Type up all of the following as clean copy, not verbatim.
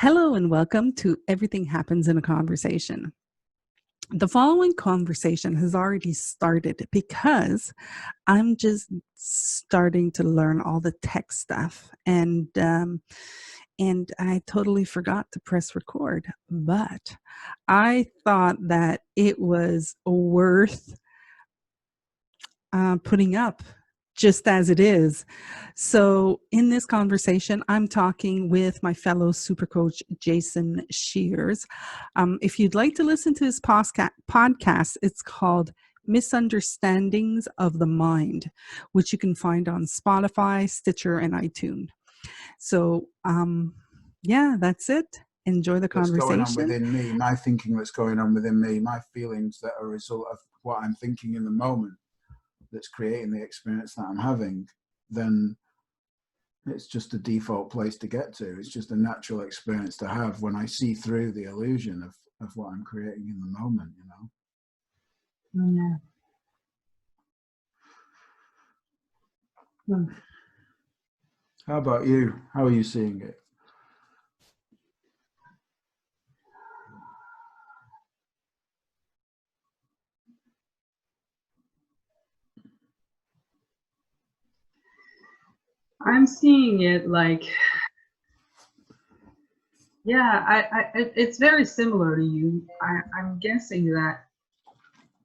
Hello and welcome to Everything Happens in a Conversation. The following conversation has already started because I'm just starting to learn all the tech stuff, and I totally forgot to press record. But I thought that it was worth putting up just as it is. So in this conversation, I'm talking with my fellow super coach, Jason Shears. If you'd like to listen to his podcast, it's called Misunderstandings of the Mind, which you can find on Spotify, Stitcher, and iTunes. So yeah, that's it. Enjoy the That's going on conversation. within me, my thinking that's going on within me, my feelings that are a result of what I'm thinking in the moment that's creating the experience that I'm having, then it's just a default place to get to. It's just a natural experience to have when I see through the illusion of what I'm creating in the moment, you know? Yeah. How about you? How are you seeing it? I'm seeing it like, yeah, it's very similar to you. I'm guessing that,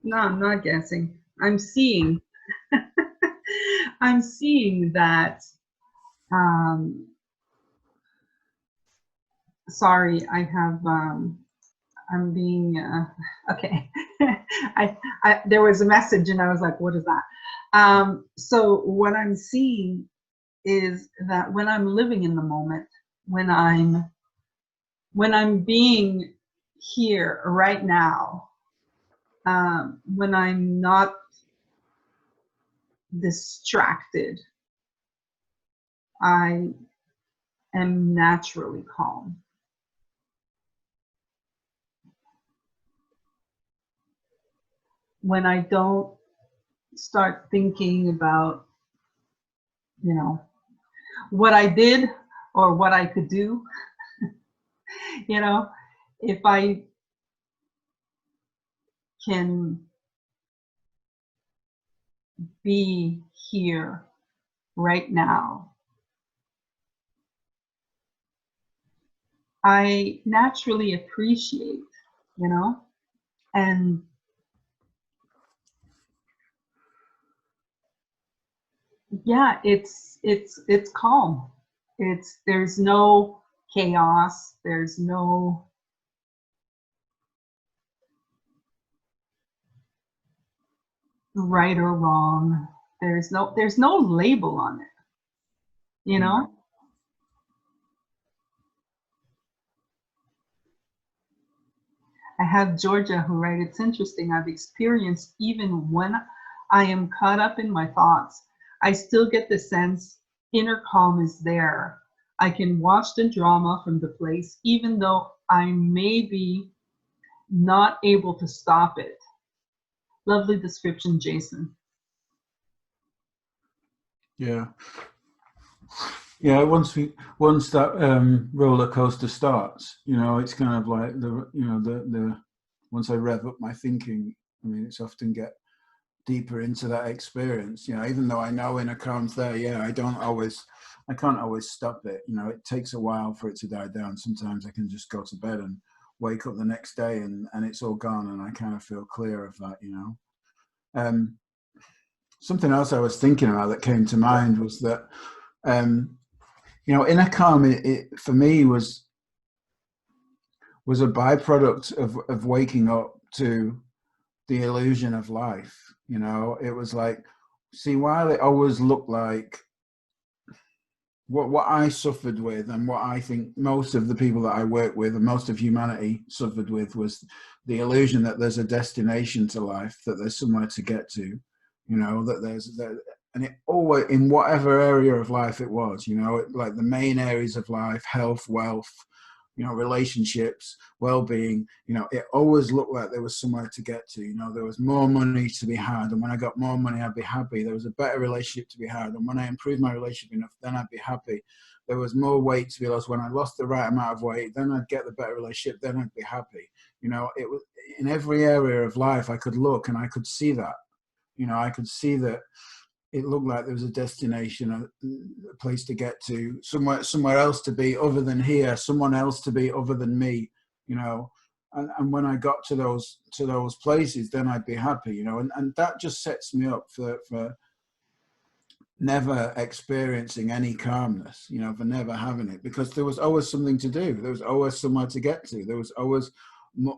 no, I'm not guessing. I'm seeing, I'm seeing that, sorry, I'm being, okay. There was a message and I was like, what is that? So what I'm seeing is that when I'm living in the moment, when I'm being here right now, when I'm not distracted, I am naturally calm. When I don't start thinking about, what I did or what I could do, if I can be here right now, I naturally appreciate, and yeah, it's calm. There's no chaos, there's no right or wrong, there's no label on it, I have Georgia who write, it's interesting, I've experienced even when I am caught up in my thoughts, I still get the sense inner calm is there. I can watch the drama from the place, even though I may be not able to stop it. Lovely description, Jason. Yeah. Yeah, once that roller coaster starts, it's kind of like the once I rev up my thinking, I mean, it's often get deeper into that experience. Even though I know inner calm's there, I can't always stop it. It takes a while for it to die down. Sometimes I can just go to bed and wake up the next day and it's all gone, and I kind of feel clear of that. Something else I was thinking about that came to mind was that. Inner calm, it for me was a byproduct of waking up to the illusion of life. It was like, see, while it always looked like what I suffered with, and what I think most of the people that I work with and most of humanity suffered with, was the illusion that there's a destination to life, that there's somewhere to get to, and it always, in whatever area of life it was, like the main areas of life, health, wealth, you know, relationships, well-being, you know, it always looked like there was somewhere to get to. You know, there was more money to be had, and when I got more money, I'd be happy. There was a better relationship to be had, and when I improved my relationship enough, then I'd be happy. There was more weight to be lost. When I lost the right amount of weight, then I'd get the better relationship, then I'd be happy. You know, it was in every area of life I could look and I could see that. You know, I could see that it looked like there was a destination, a place to get to, somewhere else to be other than here, someone else to be other than me, you know. And when I got to those places, then I'd be happy, you know. And that just sets me up for never experiencing any calmness, you know, for never having it, because there was always something to do. There was always somewhere to get to. There was always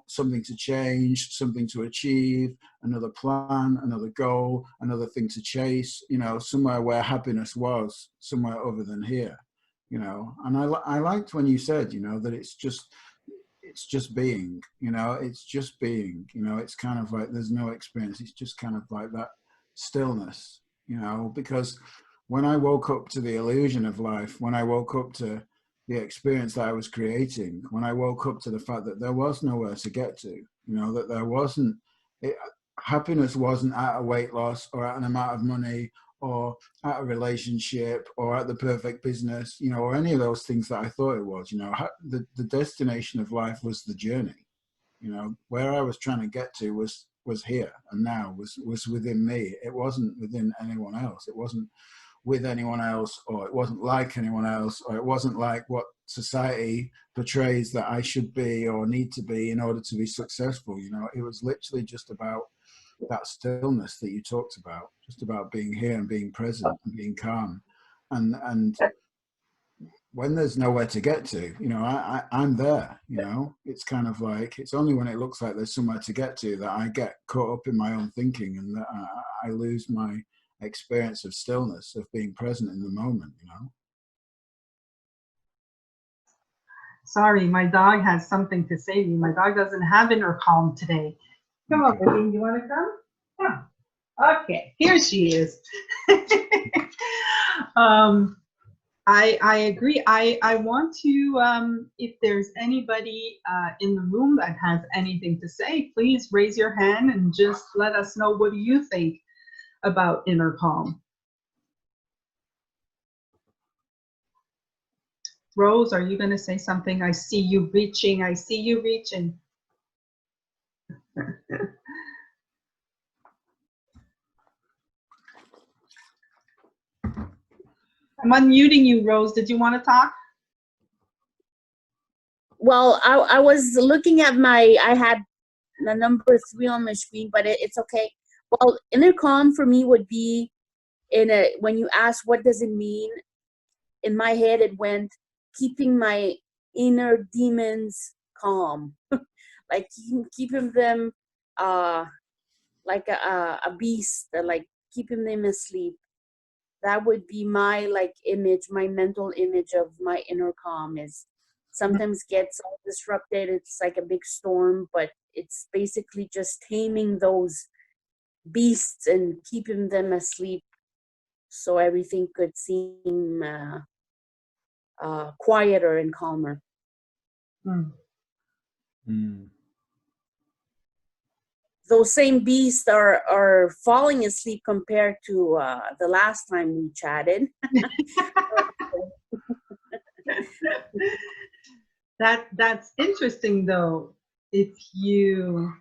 something to change, something to achieve, another plan, another goal, another thing to chase, you know, somewhere where happiness was, somewhere other than here, you know. And I liked when you said, you know, that it's just being, you know, it's just being, you know, it's kind of like there's no experience. It's just kind of like that stillness, you know, because when I woke up to the illusion of life, when I woke up to the experience that I was creating, when I woke up to the fact that there was nowhere to get to, you know, that there wasn't, happiness wasn't at a weight loss or at an amount of money or at a relationship or at the perfect business, you know, or any of those things that I thought it was, you know. The destination of life was the journey, you know. Where I was trying to get to was here and now, was within me. It wasn't within anyone else. It wasn't with anyone else, or it wasn't like anyone else, or it wasn't like what society portrays that I should be or need to be in order to be successful. You know, it was literally just about that stillness that you talked about, just about being here and being present and being calm. And when there's nowhere to get to, you know, I'm there, you know. It's kind of like, it's only when it looks like there's somewhere to get to that I get caught up in my own thinking, and that I lose my experience of stillness, of being present in the moment, you know. Sorry, my dog has something to say to me. My dog doesn't have inner calm today. Come Okay. on, baby, you want to come? Come. Okay, here she is. I agree. I want to, if there's anybody in the room that has anything to say, please raise your hand and just let us know, what do you think about inner calm? Rose, are you going to say something? I see you reaching. I see you reaching. I'm unmuting you, Rose. Did you want to talk? Well, I was looking at I had the number 3 on my screen, but it's okay. Well, inner calm for me would be when you ask what does it mean, in my head it went keeping my inner demons calm, like keeping them like a beast, like keeping them asleep. That would be my image, my mental image of my inner calm. Is sometimes gets all disrupted. It's like a big storm, but it's basically just taming those beasts and keeping them asleep, so everything could seem quieter and calmer. Mm. Mm. Those same beasts are falling asleep compared to the last time we chatted. That's interesting though. If you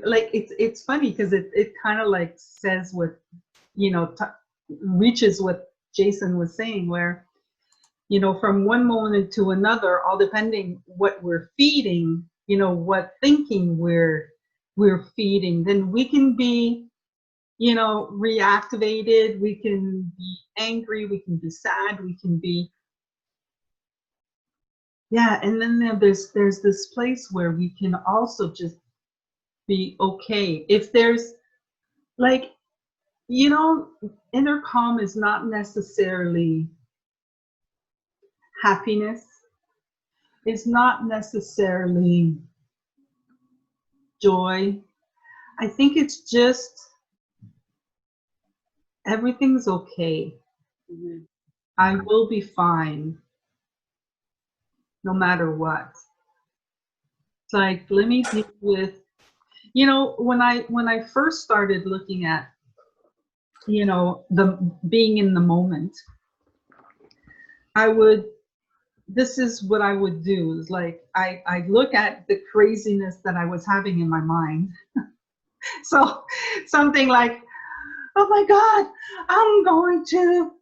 like, it's funny because it kind of like says what, you know, reaches what Jason was saying, where, you know, from one moment to another, all depending what we're feeding, you know, what thinking we're feeding, then we can be, you know, reactivated, we can be angry, we can be sad, we can be, yeah. And then there's this place where we can also just be okay. If there's like, you know, inner calm is not necessarily happiness. It's not necessarily joy. I think it's just everything's okay. Mm-hmm. I will be fine. no matter what. It's like, let me deal with, you know, when I first started looking at, you know, the being in the moment, I would, this is what I would do, is like, I look at the craziness that I was having in my mind. So something like, oh my God, I'm going to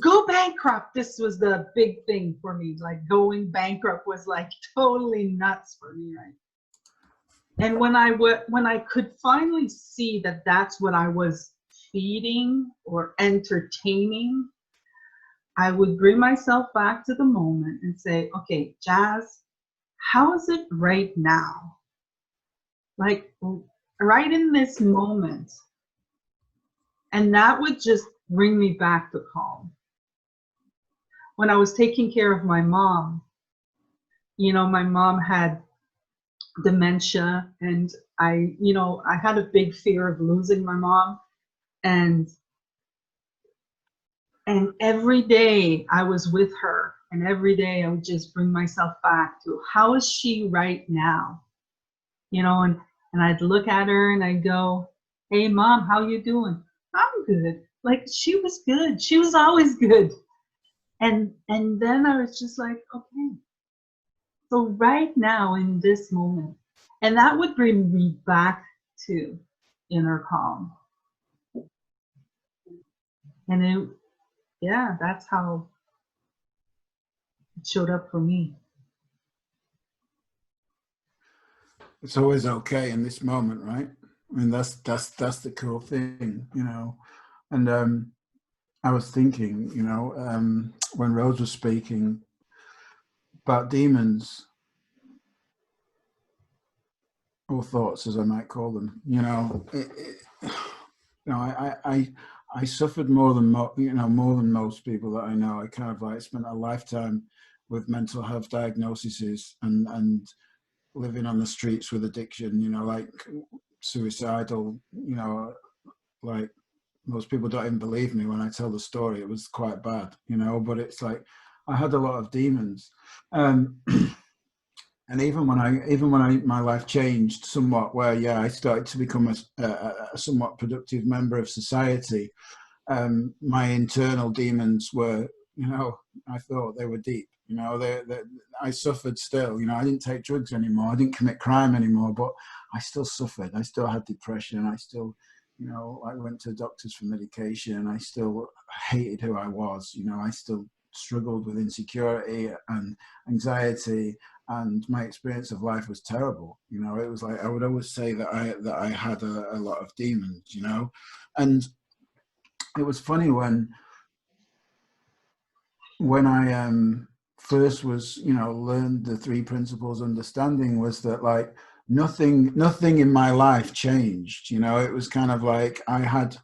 go bankrupt. This was the big thing for me. Like, going bankrupt was like totally nuts for me, right? And when I could finally see that that's what I was feeding or entertaining, I would bring myself back to the moment and say, okay, Jazz, how is it right now? Like, right in this moment. And that would just bring me back to calm. When I was taking care of my mom, you know, my mom had dementia, and you know, I had a big fear of losing my mom. And every day I was with her, and every day I would just bring myself back to, how is she right now? You know, and I'd look at her and I'd go, hey Mom, how you doing? I'm good. Like, she was good. She was always good. And then I was just like, okay, so right now in this moment, and that would bring me back to inner calm. And it, yeah, that's how it showed up for me. It's always okay in this moment, right? I mean, that's the cool thing, you know. And I was thinking, you know, when Rose was speaking about demons, or thoughts, as I might call them, you know, you know, I suffered more than more than most people that I know. I kind of like spent a lifetime with mental health diagnoses and living on the streets with addiction, you know, like suicidal, you know, like most people don't even believe me when I tell the story. It was quite bad, you know, but it's like I had a lot of demons. And even when my life changed somewhat, where yeah, I started to become a somewhat productive member of society, my internal demons were, you know, I thought they were deep. You know, I suffered still. You know, I didn't take drugs anymore. I didn't commit crime anymore, but I still suffered. I still had depression. I still, you know, I went to doctors for medication. I still hated who I was. You know, I still struggled with insecurity and anxiety, and my experience of life was terrible. You know, it was like I would always say that I had a lot of demons. You know, and it was funny when I first was, you know, learned the three principles understanding, was that like nothing in my life changed. You know, it was kind of like I had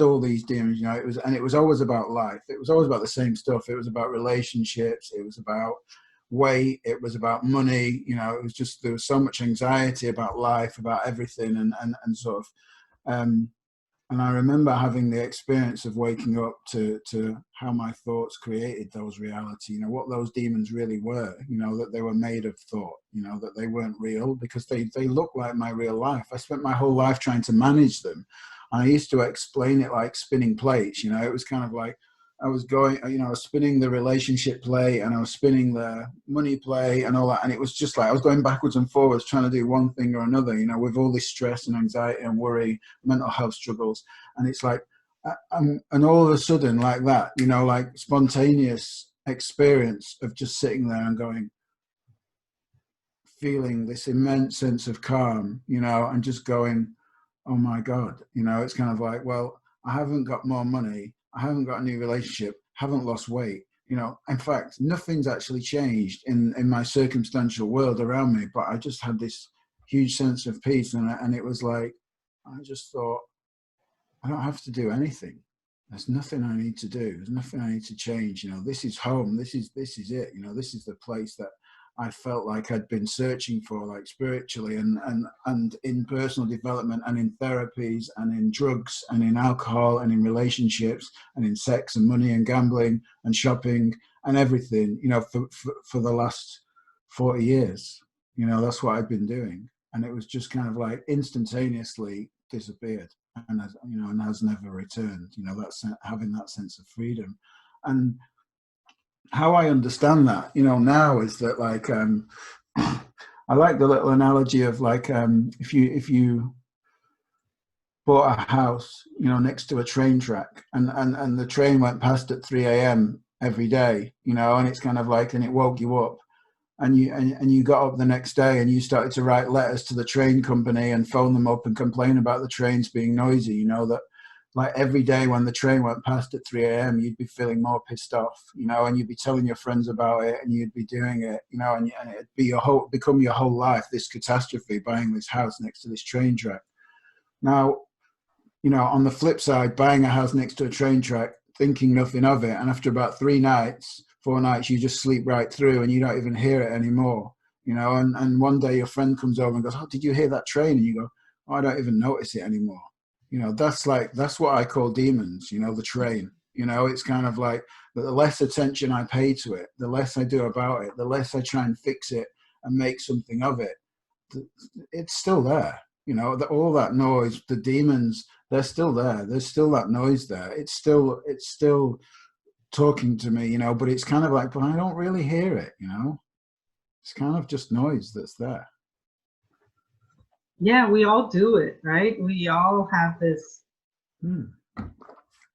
all these demons. You know, it was always about life. It was always about the same stuff. It was about relationships. It was about weight. It was about money. You know, it was just, there was so much anxiety about life, about everything, and sort of. And I remember having the experience of waking up to how my thoughts created those reality, you know, what those demons really were, you know, that they were made of thought, you know, that they weren't real because they look like my real life. I spent my whole life trying to manage them. And I used to explain it like spinning plates, you know, it was kind of like, I was going, you know, I was spinning the relationship play and I was spinning the money play and all that. And it was just like, I was going backwards and forwards trying to do one thing or another, you know, with all this stress and anxiety and worry, mental health struggles. And it's like, and all of a sudden like that, you know, like spontaneous experience of just sitting there and going, feeling this immense sense of calm, you know, and just going, oh my God, you know, it's kind of like, well, I haven't got more money. I haven't got a new relationship, haven't lost weight. You know, in fact, nothing's actually changed in my circumstantial world around me, but I just had this huge sense of peace. And it was like, I just thought, I don't have to do anything. There's nothing I need to do. There's nothing I need to change. You know, this is home. This is it. You know, this is the place that I felt like I'd been searching for, like spiritually and in personal development and in therapies and in drugs and in alcohol and in relationships and in sex and money and gambling and shopping and everything, you know, for the last 40 years. You know, that's what I've been doing. And it was just kind of like instantaneously disappeared, and has, you know, and has never returned. You know, that's having that sense of freedom. And how I understand that, you know, now is that like I like the little analogy of like if you bought a house, you know, next to a train track, and the train went past at 3 a.m. every day, you know, and it's kind of like, and it woke you up, and you got up the next day and you started to write letters to the train company and phone them up and complain about the trains being noisy, you know, that like every day when the train went past at 3 a.m. you'd be feeling more pissed off, you know, and you'd be telling your friends about it, and you'd be doing it, you know, and it'd be become your whole life, this catastrophe, buying this house next to this train track. Now, you know, on the flip side, buying a house next to a train track, thinking nothing of it, and after about 4 nights, you just sleep right through and you don't even hear it anymore, you know, and one day your friend comes over and goes, "Oh, did you hear that train?" And you go, "Oh, I don't even notice it anymore." You know, that's what I call demons, you know, the train. You know, it's kind of like the less attention I pay to it, the less I do about it, the less I try and fix it and make something of it. It's still there. You know, all that noise, the demons, they're still there. There's still that noise there. It's still talking to me, you know, but it's kind of like, but I don't really hear it, you know. It's kind of just noise that's there. Yeah, we all do it, right? We all have this, Hmm.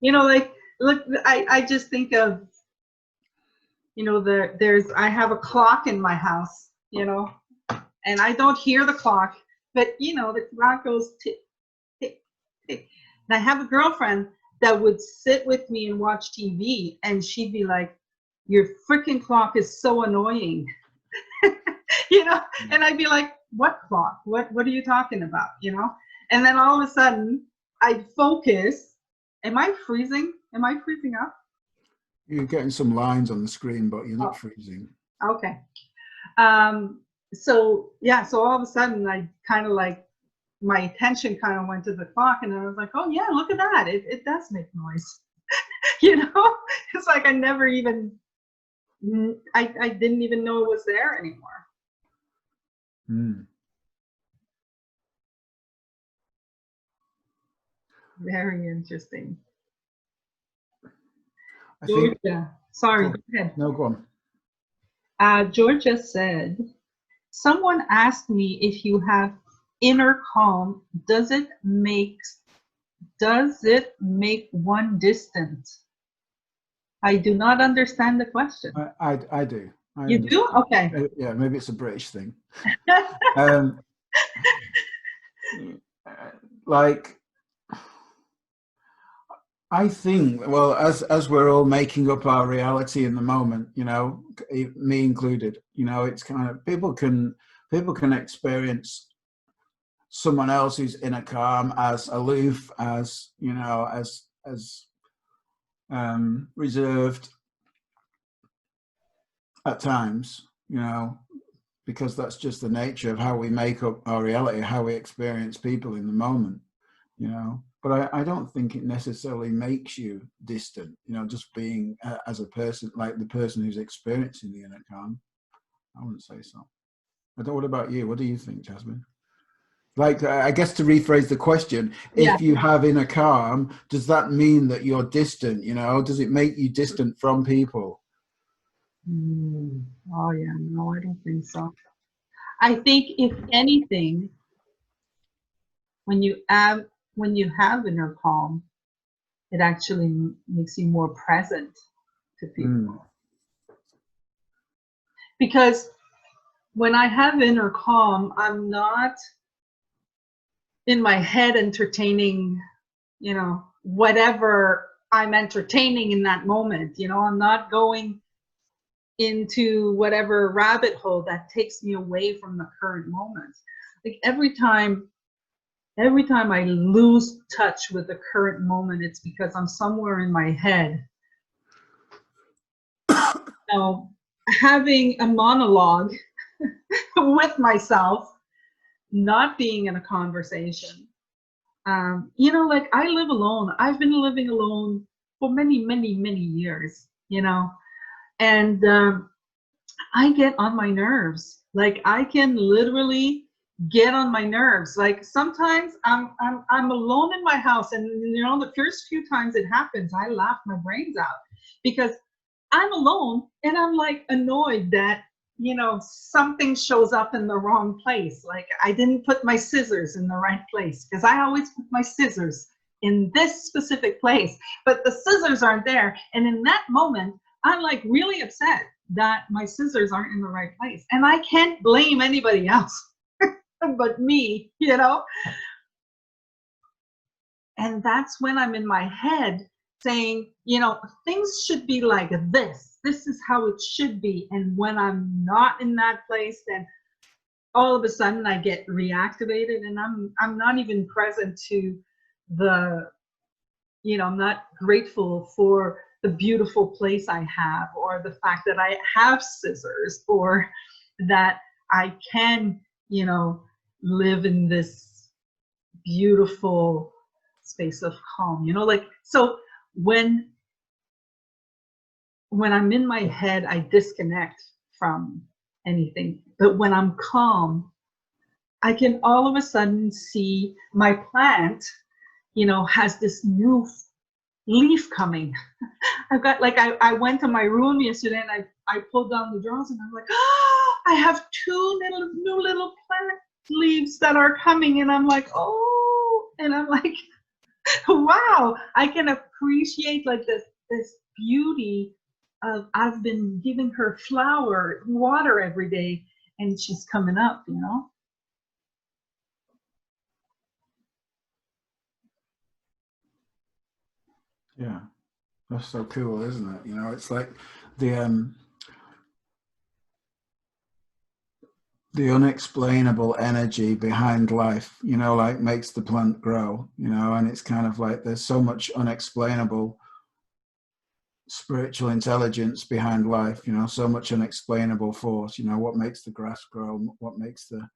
you know, like, look, I just think of, you know, I have a clock in my house, you know, and I don't hear the clock, but, you know, the clock goes tick, tick, tick. And I have a girlfriend that would sit with me and watch TV, and she'd be like, "Your freaking clock is so annoying." You know, and I'd be like, "What clock? What are you talking about?" You know, and then all of a sudden I'd focus. Am I freezing? Am I freezing up? You're getting some lines on the screen, but you're not freezing. Okay. So yeah, so all of a sudden I kind of like, my attention kind of went to the clock, and I was like, "Oh yeah, look at that. It does make noise." You know, it's like I never even, I didn't even know it was there anymore. Mm. Very interesting. I think, Georgia, sorry, go ahead. no, go on. Georgia said, "Someone asked me if you have inner calm, does it make one distant?" I do not understand the question. I do. You do? Okay. Yeah, maybe it's a British thing. Like, I think, well, as we're all making up our reality in the moment, you know, me included, you know, it's kind of, people can experience someone else who's inner calm as aloof, as, you know, as reserved at times, you know, because that's just the nature of how we make up our reality, how we experience people in the moment, you know. But I don't think it necessarily makes you distant, you know, just being as a person, like the person who's experiencing the inner calm. I wouldn't say so. What about you? What do you think, Jasmine? Like, I guess to rephrase the question, if you have inner calm, does that mean that you're distant, you know? Does it make you distant from people? Oh yeah, no, I don't think so. I think if anything, when you have inner calm, it actually makes you more present to people. Because when I have inner calm, I'm not in my head entertaining, you know, whatever I'm entertaining in that moment. You know, I'm not going into whatever rabbit hole that takes me away from the current moment. Like every time I lose touch with the current moment, it's because I'm somewhere in my head, you know, having a monologue with myself, not being in a conversation. You know, like I live alone. I've been living alone for many, many, many years, you know, And I get on my nerves. Like I can literally get on my nerves. Like sometimes I'm alone in my house, and you know, the first few times it happens, I laugh my brains out because I'm alone and I'm like annoyed that, you know, something shows up in the wrong place. Like I didn't put my scissors in the right place, because I always put my scissors in this specific place, but the scissors aren't there. And in that moment, I'm like really upset that my scissors aren't in the right place. And I can't blame anybody else but me, you know? And that's when I'm in my head saying, you know, things should be like this. This is how it should be. And when I'm not in that place, then all of a sudden I get reactivated, and I'm not even present to the, you know, I'm not grateful for the beautiful place I have, or the fact that I have scissors, or that I can, you know, live in this beautiful space of calm, you know, like, so when I'm in my head, I disconnect from anything. But when I'm calm, I can all of a sudden see my plant, you know, has this new leaf coming. I've got, like, I went to my room yesterday and I pulled down the drawers and I'm like, oh, I have two new little plant leaves that are coming. And I'm like, oh, and I'm like, wow, I can appreciate like this beauty of, I've been giving her flower water every day and she's coming up, you know? Yeah, that's so cool, isn't it? You know, it's like the unexplainable energy behind life, you know, like makes the plant grow, you know, and it's kind of like there's so much unexplainable spiritual intelligence behind life, you know, so much unexplainable force, you know, what makes the grass grow, what makes the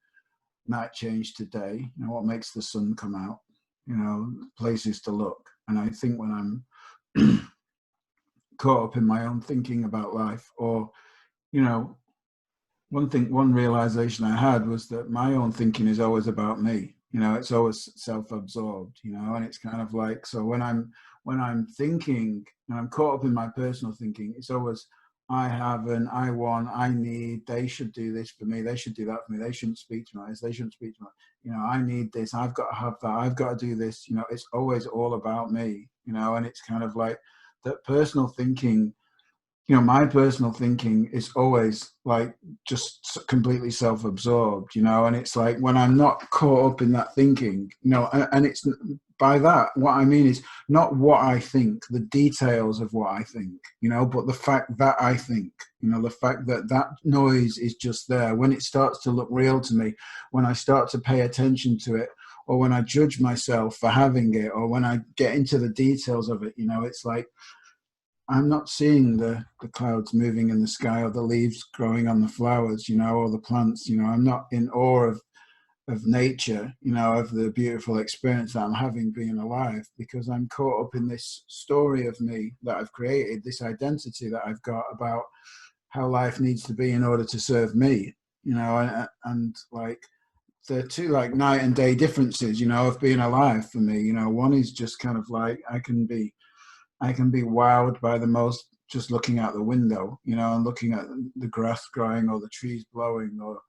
night change to day, you know, what makes the sun come out, you know, places to look. And I think when I'm caught up in my own thinking about life, or, you know, one realization I had was that my own thinking is always about me. You know, it's always self-absorbed, you know, and it's kind of like, so when I'm thinking and I'm caught up in my personal thinking, it's always I haven't, I want, I need, they should do this for me, they should do that for me, they shouldn't speak to me, they shouldn't speak to me, you know, I need this, I've got to have that, I've got to do this, you know, it's always all about me, you know, and it's kind of like that personal thinking. You know, my personal thinking is always like just completely self-absorbed, you know, and it's like when I'm not caught up in that thinking, you know, and it's by that, what I mean is not what I think, the details of what I think, you know, but the fact that I think, you know, the fact that that noise is just there. When it starts to look real to me, when I start to pay attention to it, or when I judge myself for having it, or when I get into the details of it, you know, it's like, I'm not seeing the clouds moving in the sky, or the leaves growing on the flowers, you know, or the plants, you know, I'm not in awe of nature, you know, of the beautiful experience that I'm having being alive, because I'm caught up in this story of me that I've created, this identity that I've got about how life needs to be in order to serve me, you know, and like the two like night and day differences, you know, of being alive for me, you know, one is just kind of like I can be wowed by the most just looking out the window, you know, and looking at the grass growing, or the trees blowing, or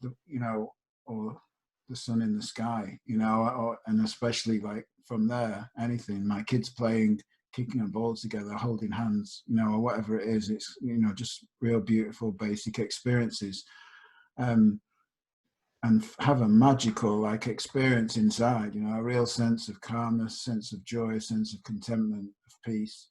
the, you know, or the sun in the sky, you know, or, and especially like from there, anything, my kids playing, kicking a ball together, holding hands, you know, or whatever it is, it's, you know, just real beautiful basic experiences. And have a magical like experience inside, you know, a real sense of calmness, sense of joy, sense of contentment, of peace,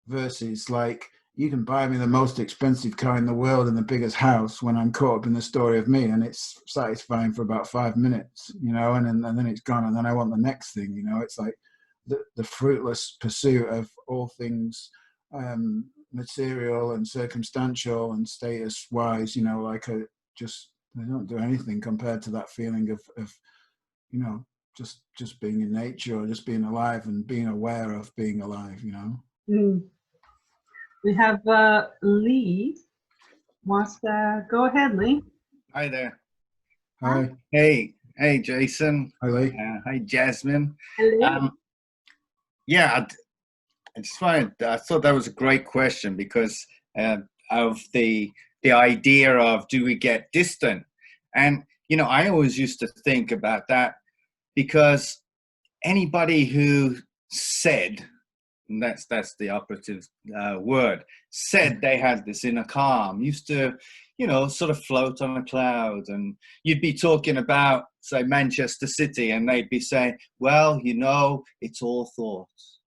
versus like you can buy me the most expensive car in the world and the biggest house, when I'm caught up in the story of me, and it's satisfying for about 5 minutes, you know, and then it's gone, and then I want the next thing, you know. It's like the fruitless pursuit of all things material and circumstantial and status wise, you know, like just they don't do anything compared to that feeling of you know, just being in nature, or just being alive and being aware of being alive, you know. Mm. We have Lee wants to go ahead, Lee. Hi there. Hi. Hey, Jason. Hi, Lee. Hi, Jasmine. Hello. Yeah, I just wanted. I thought that was a great question because of the idea of do we get distant, and I always used to think about that because anybody who said, and that's the operative word, said they had this inner calm used to sort of float on a cloud, and you'd be talking about, say, Manchester City, and they'd be saying, well, it's all thoughts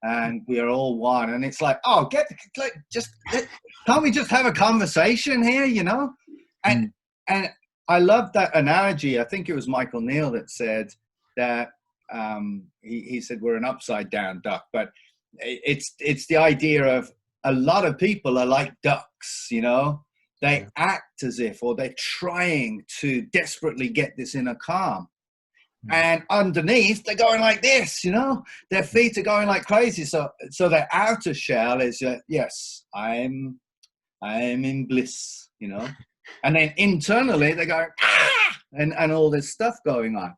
and we are all one. And it's like, oh, can't we just have a conversation here, and I love that analogy. I think it was Michael Neal that said that he said we're an upside down duck, but it's the idea of a lot of people are like ducks, they act as if, or they're trying to desperately get this inner calm, and underneath they're going like this, their feet are going like crazy. So their outer shell is yes, I'm in bliss, and then internally they're going and all this stuff going on.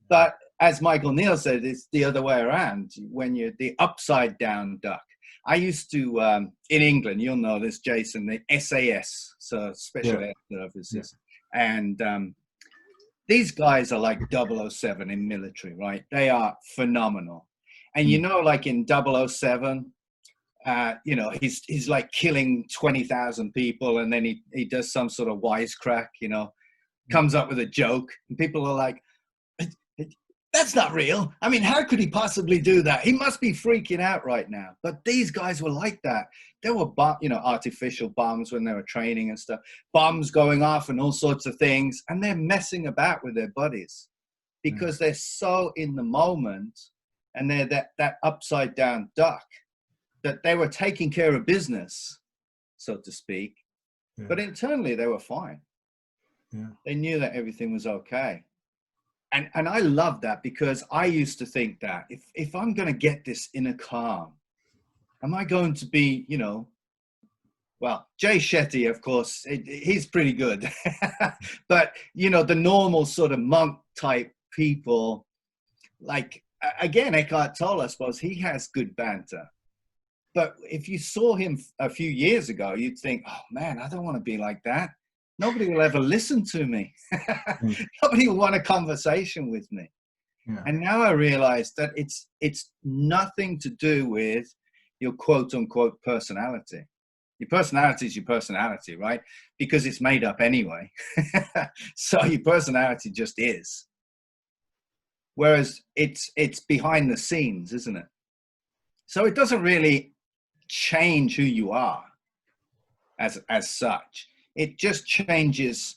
But as Michael Neal said, it's the other way around. When you're the upside down duck. I used to, in England, you'll know this, Jason, the SAS, so Special Air Services. Yeah. And these guys are like 007 in military, right? They are phenomenal. And like in 007, he's like killing 20,000 people, and then he does some sort of wisecrack, comes up with a joke, and people are like, that's not real. I mean, how could he possibly do that? He must be freaking out right now. But these guys were like that. There were, artificial bombs when they were training and stuff, bombs going off and all sorts of things. And they're messing about with their buddies because they're so in the moment, and they're that upside down duck, that they were taking care of business, so to speak. Yeah. But internally they were fine. Yeah. They knew that everything was okay. And I love that, because I used to think that if I'm going to get this inner calm, am I going to be, well, Jay Shetty, of course, he's pretty good. But, the normal sort of monk type people, like, again, Eckhart Tolle, I suppose, he has good banter. But if you saw him a few years ago, you'd think, oh, man, I don't want to be like that. Nobody will ever listen to me. Nobody will want a conversation with me. Yeah. And now I realize that it's nothing to do with your quote unquote personality. Your personality is your personality, right? Because it's made up anyway. So your personality just is. Whereas it's behind the scenes, isn't it? So it doesn't really change who you are as such. It just changes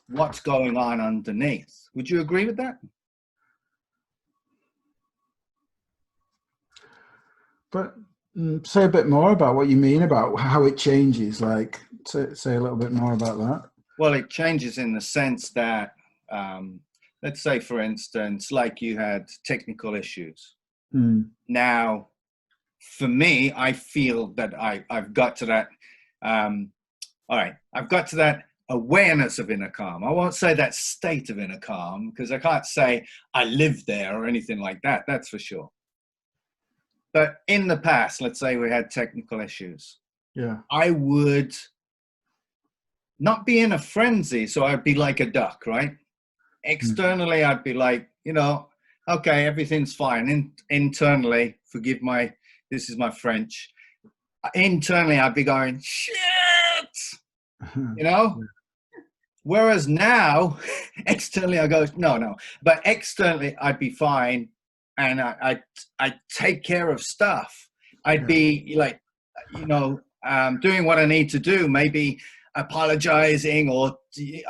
what's going on underneath. Would you agree with that? But say a bit more about what you mean about how it changes. Like, say a little bit more about that. Well, it changes in the sense that, let's say, for instance, like you had technical issues. Now, for me, I feel that I've got to that. All right, I've got to that awareness of inner calm. I won't say that state of inner calm, because I can't say I live there or anything like that. That's for sure. But in the past, let's say we had technical issues. Yeah. I would not be in a frenzy. So I'd be like a duck, right? Externally, I'd be like, okay, everything's fine. Internally, this is my French. Internally, I'd be going, shit. Whereas now, externally I go, no, but externally I'd be fine, and I'd take care of stuff. I'd be like, doing what I need to do, maybe apologizing, or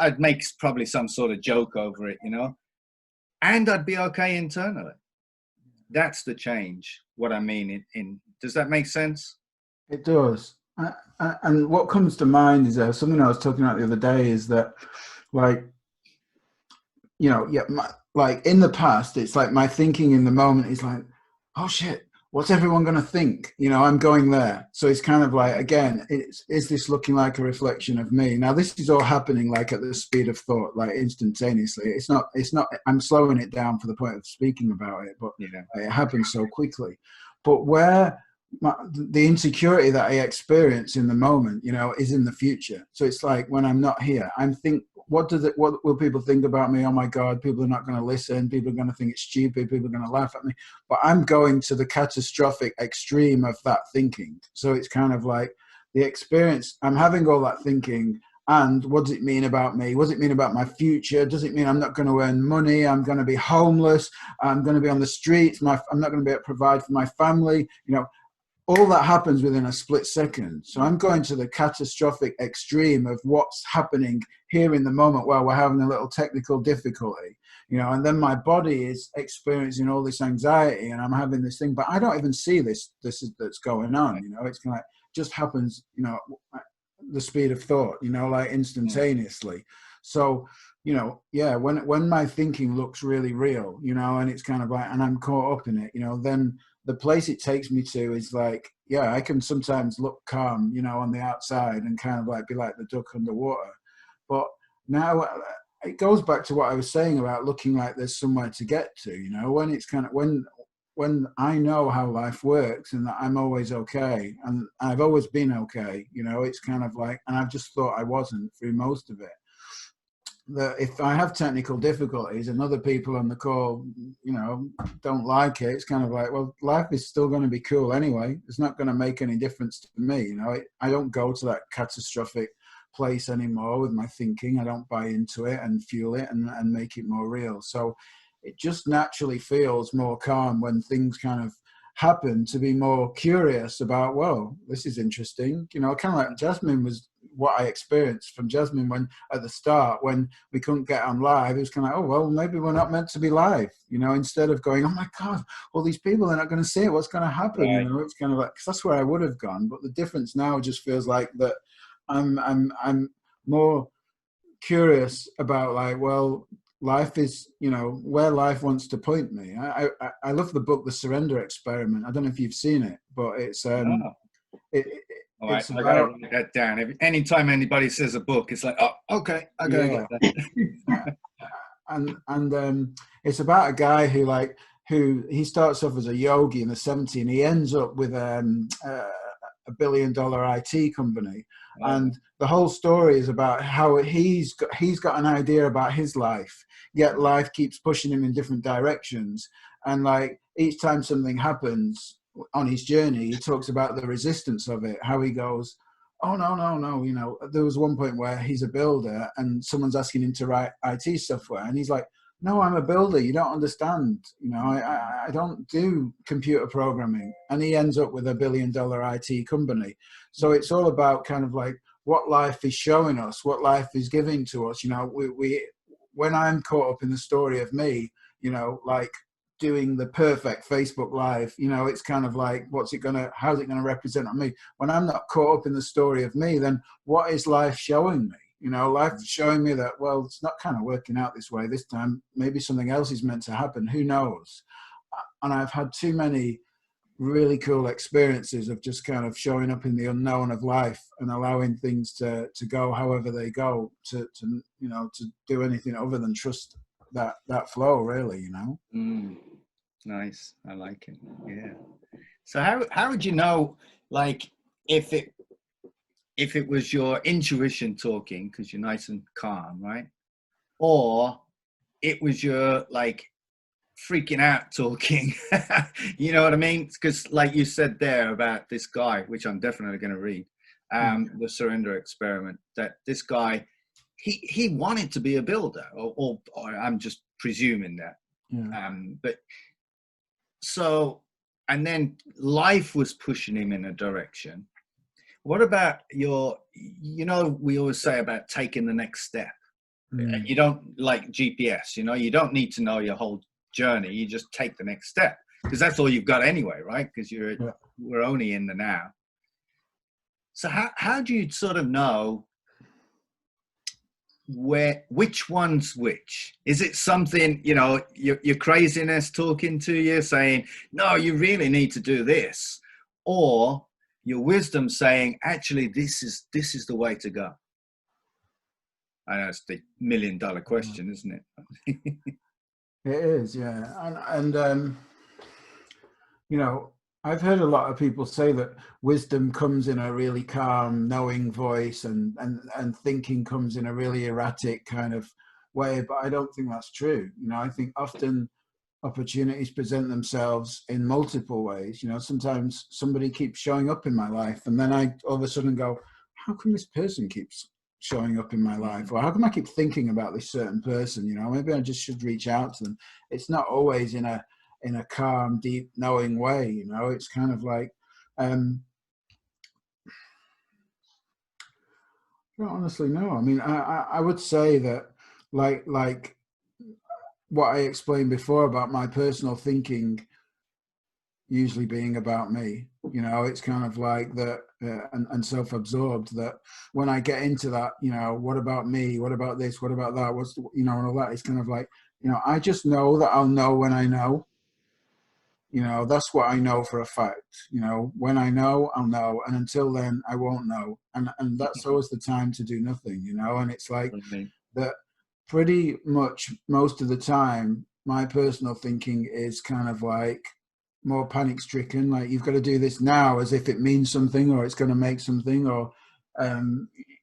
I'd make probably some sort of joke over it, and I'd be okay internally. That's the change. What I mean, does that make sense? It does. And what comes to mind is something I was talking about the other day, is that, like, like in the past, it's like my thinking in the moment is like, oh shit, what's everyone going to think? You know, I'm going there. So it's kind of like, again, is this looking like a reflection of me? Now, this is all happening like at the speed of thought, like instantaneously. It's not, I'm slowing it down for the point of speaking about it, but it happens so quickly. But where the insecurity that I experience in the moment, you know, is in the future. So it's like when I'm not here, what will people think about me? Oh my God, people are not going to listen. People are going to think it's stupid. People are going to laugh at me. But I'm going to the catastrophic extreme of that thinking. So it's kind of like the experience, I'm having all that thinking. And what does it mean about me? What does it mean about my future? Does it mean I'm not going to earn money? I'm going to be homeless. I'm going to be on the streets. I'm not going to be able to provide for my family. You know, all that happens within a split second. So I'm going to the catastrophic extreme of what's happening here in the moment while we're having a little technical difficulty, you know, and then my body is experiencing all this anxiety and I'm having this thing, but I don't even see this that's going on, you know, it's kind of like, just happens, you know, the speed of thought, you know, like instantaneously. So, you know, yeah, when my thinking looks really real, you know, and it's kind of like, and I'm caught up in it, you know, then the place it takes me to is like, yeah, I can sometimes look calm, you know, on the outside and kind of like be like the duck underwater. But now it goes back to what I was saying about looking like there's somewhere to get to, you know, when it's kind of, when I know how life works and that I'm always okay and I've always been okay, you know, it's kind of like, and I've just thought I wasn't through most of it. That if I have technical difficulties and other people on the call, you know, don't like it, it's kind of like, well, life is still going to be cool anyway. It's not going to make any difference to me. You know, I don't go to that catastrophic place anymore with my thinking. I don't buy into it and fuel it and make it more real. So it just naturally feels more calm when things kind of happen to be more curious about, well, this is interesting. You know, kind of like Jasmine was what I experienced from Jasmine when at the start, when we couldn't get on live, it was kind of like, oh, well, maybe we're not meant to be live, you know, instead of going, oh my God, all these people are not going to see it. What's going to happen? Right. You know, it's kind of like, 'cause that's where I would have gone. But the difference now just feels like that I'm more curious about like, well, life is, you know, where life wants to point me. I love the book, The Surrender Experiment. I don't know if you've seen it, but it's, all right, I gotta write that down. Anytime anybody says a book, it's like, oh, okay, I gotta get that. and it's about a guy who he starts off as a yogi in the 70s, and he ends up with a $1 billion IT company. Oh. And the whole story is about how he's got an idea about his life, yet life keeps pushing him in different directions. And like each time something happens on his journey, he talks about the resistance of it, how he goes, oh, no, you know, there was one point where he's a builder and someone's asking him to write IT software. And he's like, no, I'm a builder. You don't understand. You know, I don't do computer programming. And he ends up with $1 billion IT company. So it's all about kind of like what life is showing us, what life is giving to us. You know, when I'm caught up in the story of me, you know, like doing the perfect Facebook Live, you know, it's kind of like, how's it going to represent on me? When I'm not caught up in the story of me, then what is life showing me? You know, life's showing me that, well, it's not kind of working out this way this time. Maybe something else is meant to happen. Who knows? And I've had too many really cool experiences of just kind of showing up in the unknown of life and allowing things to go however they go, to you know, to do anything other than trust that flow, really, you know. Nice, I like it. Yeah. So how would you know, like, if it was your intuition talking because you're nice and calm, right, or it was your like freaking out talking? You know what I mean? Because like you said there about this guy, which I'm definitely going to read, The Surrender Experiment, that this guy, he wanted to be a builder, or I'm just presuming that. But so, and then life was pushing him in a direction. What about you know, we always say about taking the next step. You don't, like GPS, you know, you don't need to know your whole journey. You just take the next step because that's all you've got anyway, right? Because we're only in the now. So how do you sort of know which one's which? Is it something, you know, your craziness talking to you saying, no, you really need to do this, or your wisdom saying, actually, this is the way to go? I know it's the $1 million question, isn't it? It is, yeah. And you know, I've heard a lot of people say that wisdom comes in a really calm, knowing voice, and thinking comes in a really erratic kind of way, but I don't think that's true. You know, I think often opportunities present themselves in multiple ways. You know, sometimes somebody keeps showing up in my life, and then I all of a sudden go, how come this person keeps showing up in my life? Or how come I keep thinking about this certain person? You know, maybe I just should reach out to them. It's not always in a calm, deep, knowing way. You know, it's kind of like, I don't honestly know. I mean, I would say that like what I explained before about my personal thinking usually being about me, you know, it's kind of like that, and self-absorbed, that when I get into that, you know, what about me, what about this, what about that, what's the, you know, and all that, it's kind of like, you know, I just know that I'll know when I know. You know, that's what I know for a fact. You know, when I know, I'll know, and until then I won't know, and that's always the time to do nothing, you know. And it's like that pretty much most of the time my personal thinking is kind of like more panic stricken, like you've got to do this now, as if it means something or it's going to make something, or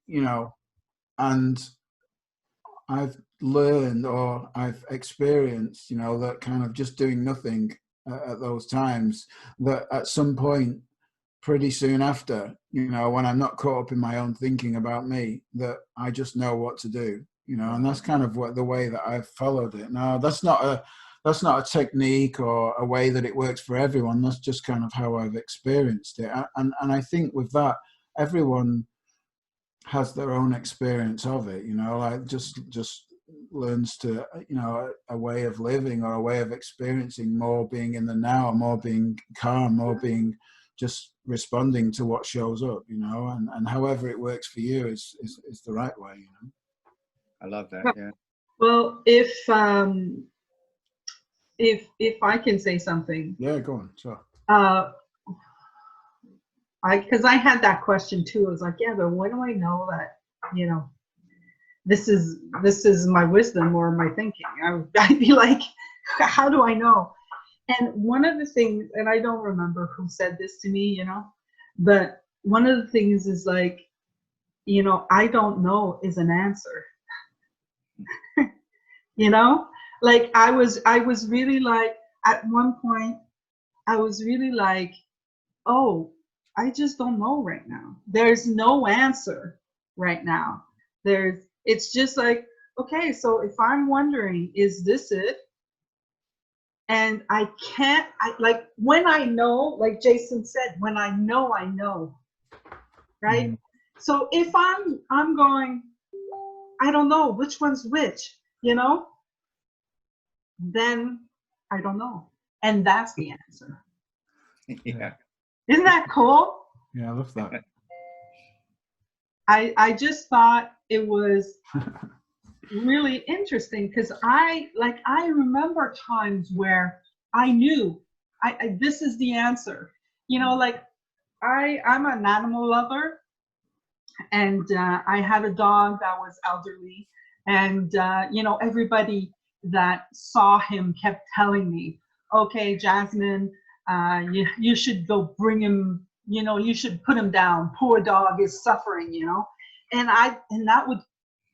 you know. And I've learned, or I've experienced, you know, that kind of just doing nothing at those times, that at some point pretty soon after, you know, when I'm not caught up in my own thinking about me, that I just know what to do, you know. And that's kind of what the way that I've followed it. Now, that's not a technique or a way that it works for everyone. That's just kind of how I've experienced it. And I think with that, everyone has their own experience of it, you know, like just learns to, you know, a way of living or a way of experiencing more being in the now, more being calm, more being just responding to what shows up, you know, and however it works for you is the right way, you know. I love that. Yeah. Well, if I can say something. Yeah, go on. Sure. Because I had that question too. I was like, yeah, but when do I know that, you know, this is my wisdom or my thinking? I'd be like, how do I know? And one of the things, and I don't remember who said this to me, you know, but one of the things is like, you know, I don't know is an answer. You know, like I was really like, at one point, I was really like, oh, I just don't know right now. There's no answer right now. It's just like, okay, so if I'm wondering, is this it? And I can't, like when I know, like Jason said, when I know, right? Mm. So if I'm going, I don't know which one's which, you know, then I don't know. And that's the answer. Yeah. Isn't that cool? Yeah, I love that. I just thought it was really interesting, because I remember times where I knew this is the answer. You know, like I'm an animal lover, and I had a dog that was elderly, and you know, everybody that saw him kept telling me, okay, Jasmine, you should go bring him, you know, you should put him down. Poor dog is suffering, you know. And that would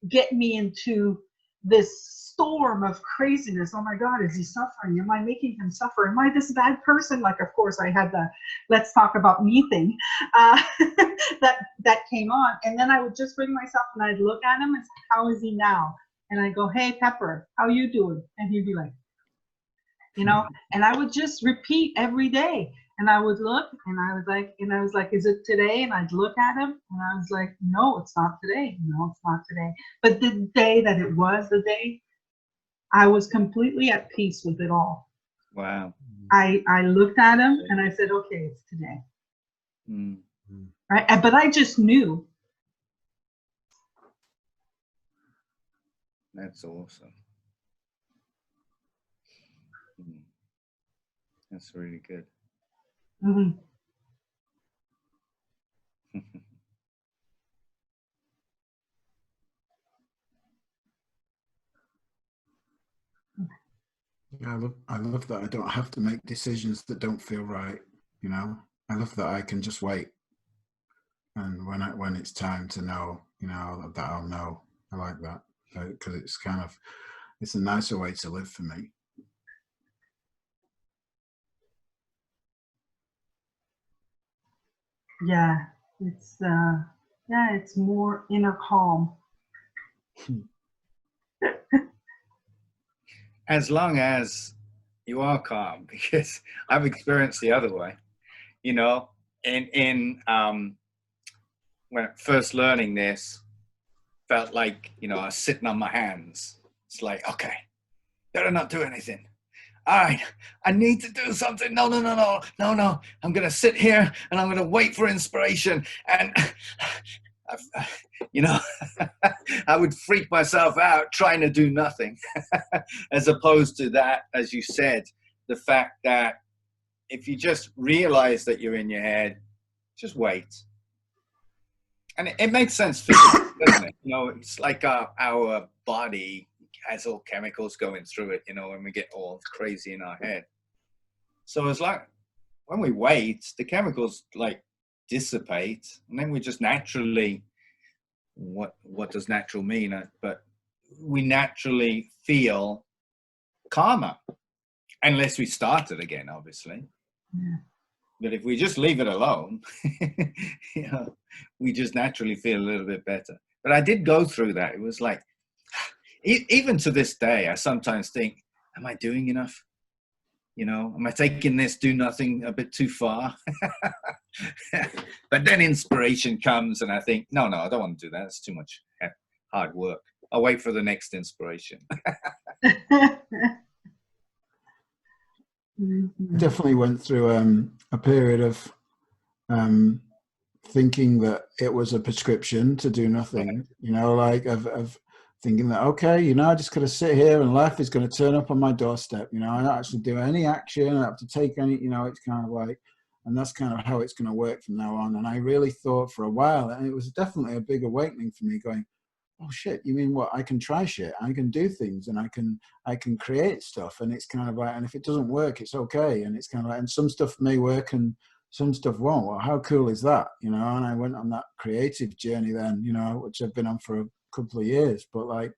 get me into this storm of craziness. Oh my God, is he suffering? Am I making him suffer? Am I this bad person? Like, of course, I had the let's talk about me thing that came on. And then I would just bring myself and I'd look at him and say, how is he now? And I go, hey, Pepper, how you doing? And he'd be like, you know, and I would just repeat every day. And I would look and I was like, is it today? And I'd look at him and I was like, no, it's not today. No, it's not today. But the day that it was the day, I was completely at peace with it all. Wow. I looked at him and I said, okay, it's today. Right. But I just knew. That's awesome. That's really good. Mhm. Yeah, I love that I don't have to make decisions that don't feel right. You know, I love that I can just wait, and when it's time to know, you know, that I'll know. I like that because it's kind of it's a nicer way to live for me. Yeah, it's more inner calm. As long as you are calm, because I've experienced the other way, you know, in when first learning this, felt like, you know, I was sitting on my hands. It's like, okay, better not do anything. All right, I need to do something. No. I'm going to sit here and I'm going to wait for inspiration. And, you know, I would freak myself out trying to do nothing, as opposed to that, as you said, the fact that if you just realize that you're in your head, just wait. And it makes sense physically, doesn't it? You know, it's like our body has all chemicals going through it, you know, when we get all crazy in our head. So it's like when we wait, the chemicals like dissipate, and then we just naturally, what does natural mean? But we naturally feel calmer, unless we start it again, obviously. Yeah. But if we just leave it alone, you know, we just naturally feel a little bit better. But I did go through that. It was like, even to this day, I sometimes think, am I doing enough? You know, am I taking this do nothing a bit too far? But then inspiration comes and I think, no, I don't want to do that. It's too much hard work. I'll wait for the next inspiration. I definitely went through a period of thinking that it was a prescription to do nothing, you know, like of thinking that, okay, you know, I just got to sit here and life is going to turn up on my doorstep, you know, I don't actually do any action, I don't have to take any, you know, it's kind of like, and that's kind of how it's going to work from now on. And I really thought for a while, and it was definitely a big awakening for me, going, oh shit, you mean what? I can try shit, I can do things, and I can create stuff, and it's kind of like, and if it doesn't work, it's okay, and it's kind of like, and some stuff may work and some stuff won't. Well, how cool is that, you know? And I went on that creative journey then, you know, which I've been on for a couple of years, but like,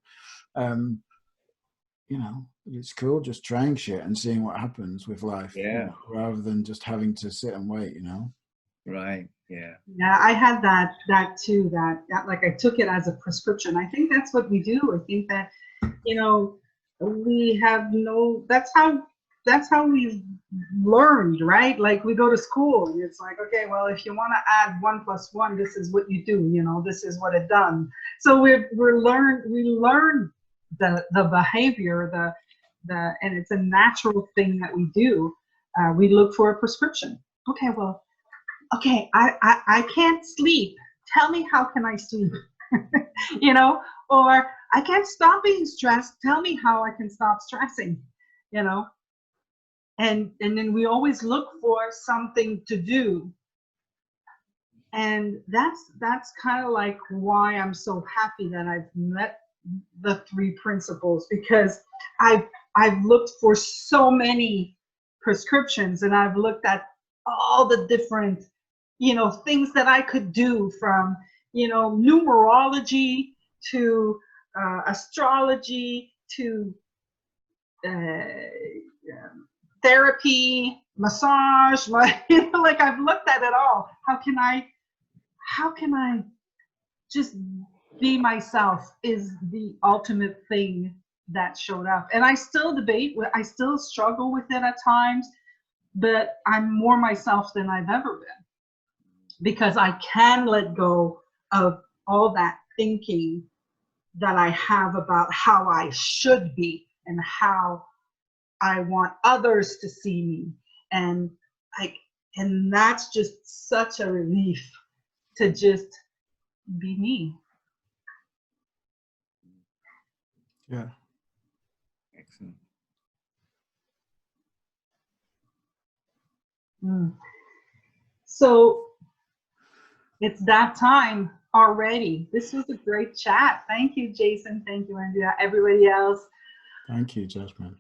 you know, it's cool just trying shit and seeing what happens with life, Yeah. you know, rather than just having to sit and wait, you know. Right. Yeah. Yeah, I had that too, that like I took it as a prescription. I think that's what we do. I think that, you know, we have that's how we've learned, right? Like we go to school and it's like, okay, well, if you want to add 1 + 1, this is what you do, you know, this is what it done. So we learn the behavior, and it's a natural thing that we do. We look for a prescription. Okay, well, okay, I can't sleep. Tell me, how can I sleep? You know, or I can't stop being stressed. Tell me how I can stop stressing, you know? And then we always look for something to do. And that's kind of like why I'm so happy that I've met the 3 principles, because I've looked for so many prescriptions, and I've looked at all the different, you know, things that I could do, from, you know, numerology to astrology to therapy, massage, like, you know, like I've looked at it all. How can I just be myself is the ultimate thing that showed up. And I still I still struggle with it at times, but I'm more myself than I've ever been, because I can let go of all that thinking that I have about how I should be and how I want others to see me. And and that's just such a relief to just be me. Yeah. Excellent. So it's that time already. This was a great chat. Thank you, Jason. Thank you, Andrea. Everybody else. Thank you, Jasmine.